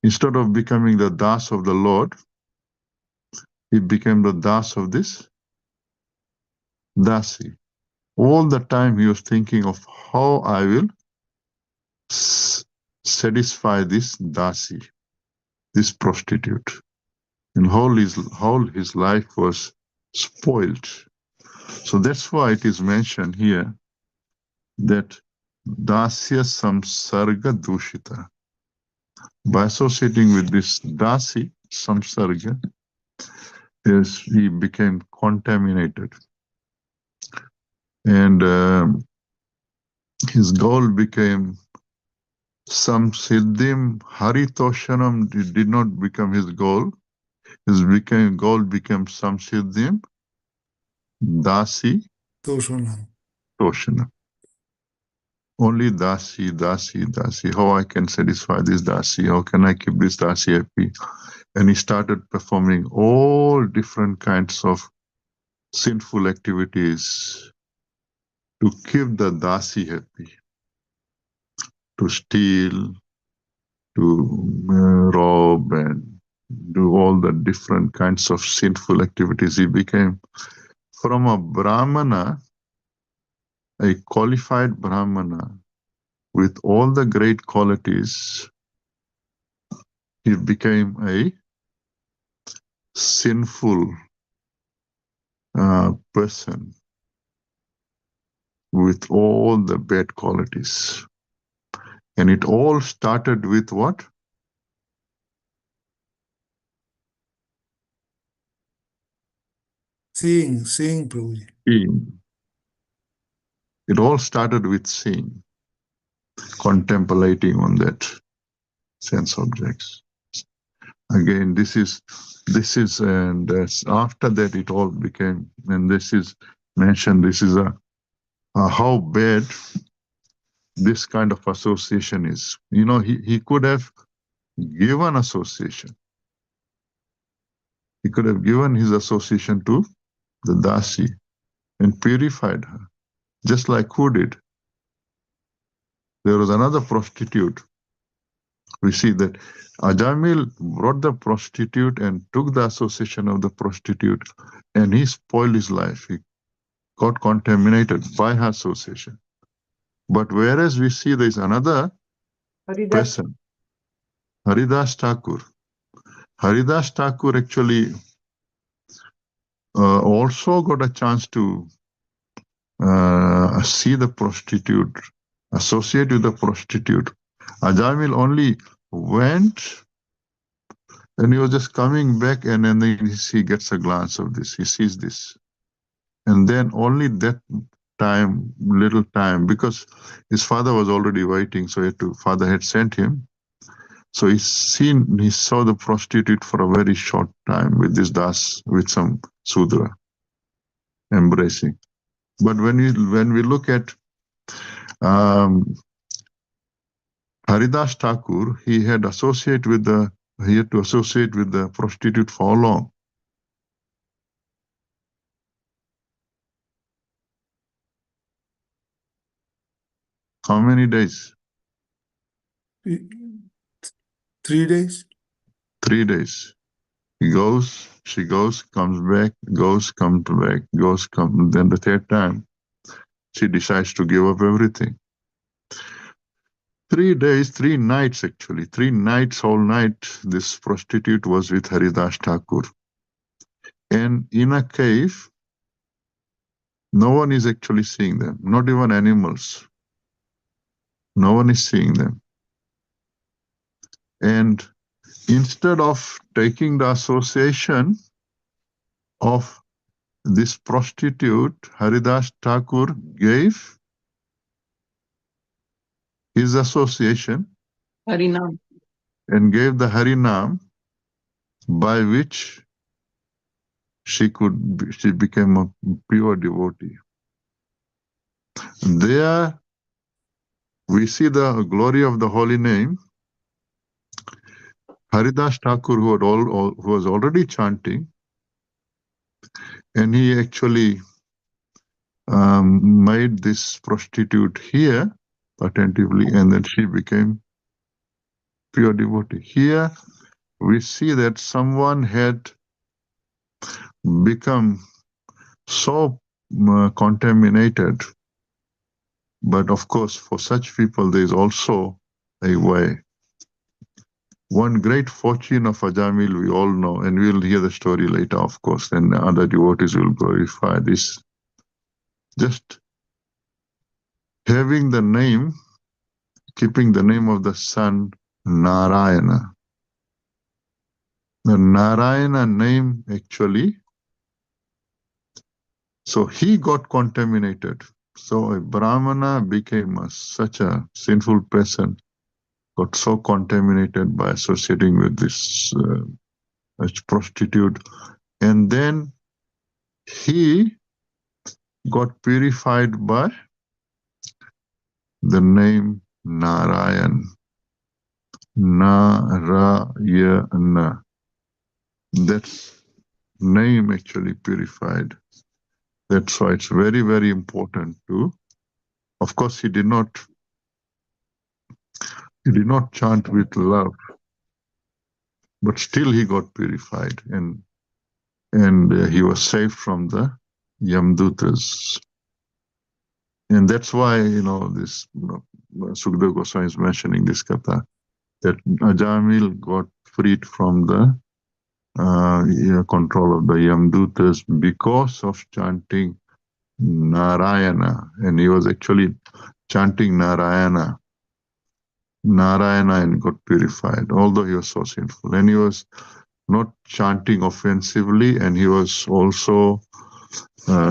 Instead of becoming the Das of the Lord, he became the Das of this Dasi. All the time he was thinking of how I will satisfy this Dasi, this prostitute. And whole his life was spoiled. So that's why it is mentioned here that Dasya Samsarga Dushita. By associating with this Dasi Samsarga, yes, he became contaminated. And his goal became Samsiddhim Haritoshanam did not become his goal. His goal became Samsiddhim Dasi Toshana. Toshanam. Only Dasi, Dasi, Dasi. How I can satisfy this Dasi? How can I keep this Dasi happy? And he started performing all different kinds of sinful activities to keep the Dasi happy, to steal, to rob, and do all the different kinds of sinful activities. He became, from a Brahmana, a qualified Brahmana with all the great qualities, he became a sinful person with all the bad qualities. And it all started with what? Seeing, Prabhuji. Seeing. It all started with seeing, contemplating on that sense objects. Again, this is, and after that it all became, and this is mentioned, this is a how bad this kind of association is. You know, he could have given association. He could have given his association to the Dasi and purified her, just like who did? There was another prostitute. We see that Ajamil brought the prostitute and took the association of the prostitute, and he spoiled his life. He got contaminated by her association. But whereas we see there is another Haridas. person, Haridas Thakur. Haridas Thakur actually also got a chance to see the prostitute, associate with the prostitute. Ajamil only went, and he was just coming back, and then he gets a glance of this. He sees this. And then only that time, little time, because his father was already waiting, so father had sent him. So he saw the prostitute for a very short time with this Das, with some Sudra, embracing. But when we look at Haridas Thakur, he had to associate with the prostitute for how long? How many days? 3 days. 3 days. He goes, she goes, comes back, goes, comes back, goes, comes. Then the third time, she decides to give up everything. 3 days, 3 nights actually. 3 nights, all night, this prostitute was with Haridas Thakur. And in a cave, no one is actually seeing them, not even animals. No one is seeing them. And instead of taking the association of this prostitute, Haridas Thakur gave his association Harinam. and gave the Harinam, by which she became a pure devotee. There we see the glory of the holy name. Haridas Thakur, who was already chanting, and he actually made this prostitute hear attentively, and then she became pure devotee. Here we see that someone had become so contaminated, but of course for such people there is also a way. One great fortune of Ajamil we all know, and we'll hear the story later, of course, and other devotees will glorify this. Just having the name, keeping the name of the son Narayana. The Narayana name actually, so he got contaminated. So a Brahmana became such a sinful person, got so contaminated by associating with this prostitute, and then he got purified by the name Narayan. Narayana. That name actually purified. That's why it's very, very important to. Of course, he did not chant with love, but still he got purified, and he was saved from the Yamdutas. And that's why, this, Sukdev Goswami is mentioning this katha, that Ajamil got freed from the control of the Yamdutas because of chanting Narayana. And he was actually chanting Narayana, and got purified, although he was so sinful. And he was not chanting offensively, and he was also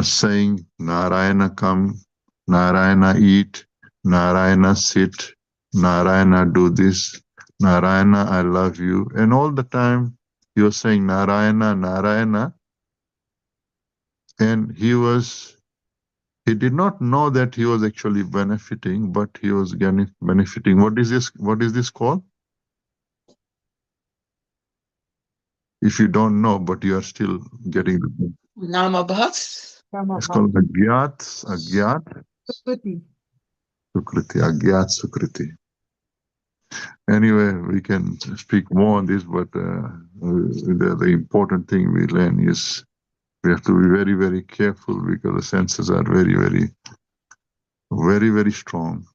saying Narayana come, Narayana eat, Narayana sit, Narayana do this, Narayana I love you. And all the time he was saying Narayana, Narayana, and he did not know that he was actually benefiting, but he was benefiting. What is this called? If you don't know, but you are still getting the Namabhas. it's called Agyat, Sukriti. Sukriti, Agyat Sukriti. Anyway, we can speak more on this, but the important thing we learn is we have to be very, very careful because the senses are very, very, very, very strong.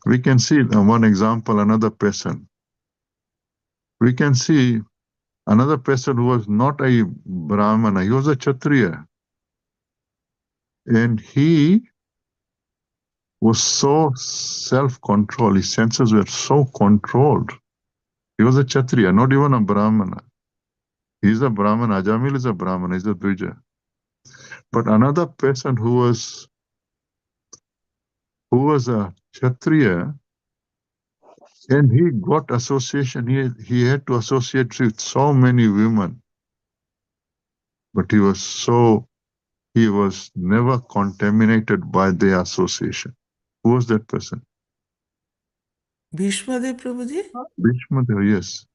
We can see one example, another person. We can see another person who was not a Brahmana, he was a Kshatriya. And he was so self-controlled, his senses were so controlled. He was a Kshatriya, not even a Brahmana. He's a Brahmana, Ajamil is a Brahmana, he's a Dvija. But another person who was a Kshatriya, and he got association, he had to associate with so many women. But he was never contaminated by their association. Who was that person? Bhishmadev Prabhuji? Bhishmadev, yes.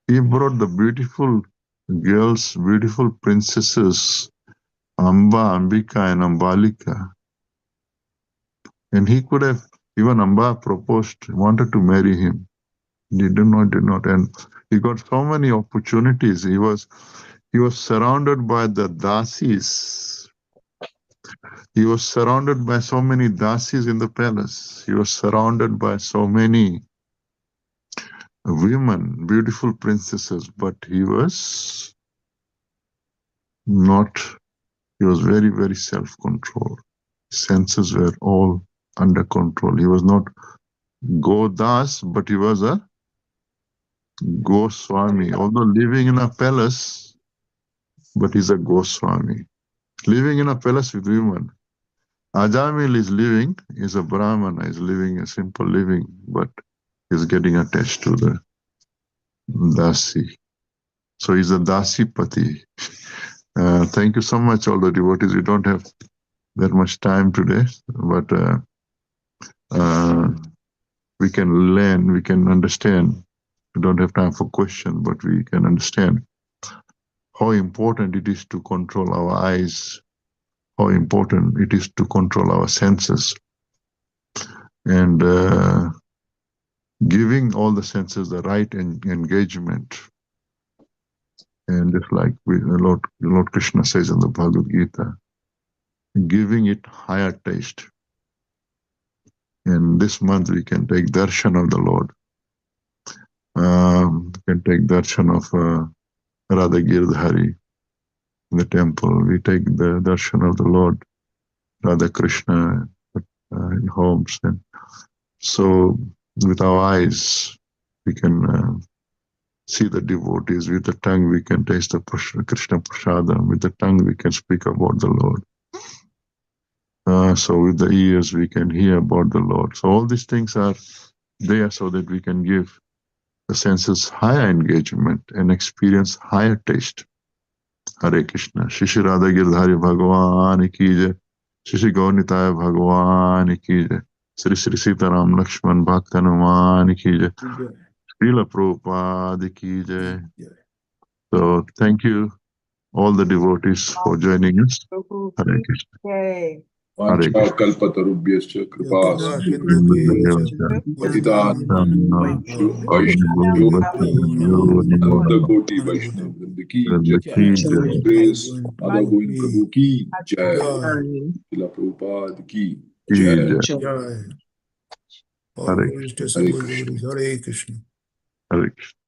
He brought the beautiful girls, beautiful princesses, Amba, Ambika, and Ambalika. And he could have, even Amba proposed, wanted to marry him. He did not. And he got so many opportunities. He was surrounded by the dasis. He was surrounded by so many dasis in the palace. He was surrounded by so many women, beautiful princesses, but he was not, he was very, very self-controlled. Senses were all under control. He was not Godas, but he was a Goswami, although living in a palace, but he's a Goswami. Living in a palace with women. Ajamil is a Brahmana, is living a simple living, but he's getting attached to the Dasi. So he's a Dasipati. Thank you so much, all the devotees. We don't have that much time today, but we can learn, we can understand. We don't have time for questions, but we can understand how important it is to control our eyes, how important it is to control our senses, and giving all the senses the right engagement. And just like Lord Krishna says in the Bhagavad Gita, giving it higher taste. And this month we can take darshan of the Lord. We can take darshan of Radha Girdhari in the temple. We take the darshan of the Lord, Radha Krishna, in homes. And so with our eyes, we can see the devotees. With the tongue, we can taste the Krishna Prasadam. With the tongue, we can speak about the Lord. So with the ears, we can hear about the Lord. So all these things are there so that we can give the senses higher engagement and experience higher taste. Hare Krishna. Shishi Radha Girdhari Bhagavan ki jai. Shishi Gaunitaya Bhagavan ki jai. Sri Sri Sitaram Lakshman Bhakta Hanuman ki jai. Srila Prabhupada ki jai. So thank you all the devotees for joining us. Prabhu Hare ki Krishna. jai. Hare Krishna. वाञ्छाकल्पतरुभ्यश्च कृपा पतितानां वैष्णवेभ्यो अनन्तकोटि वैष्णववृन्द की जय Jai. प्रेस Madhav Madhav Govind Prabhu की जय Jai. शिला प्रभुपाद की Ki जय jai. Jai. All Hare glories to Hare Hare Krishna Krishna. Hare Krishna.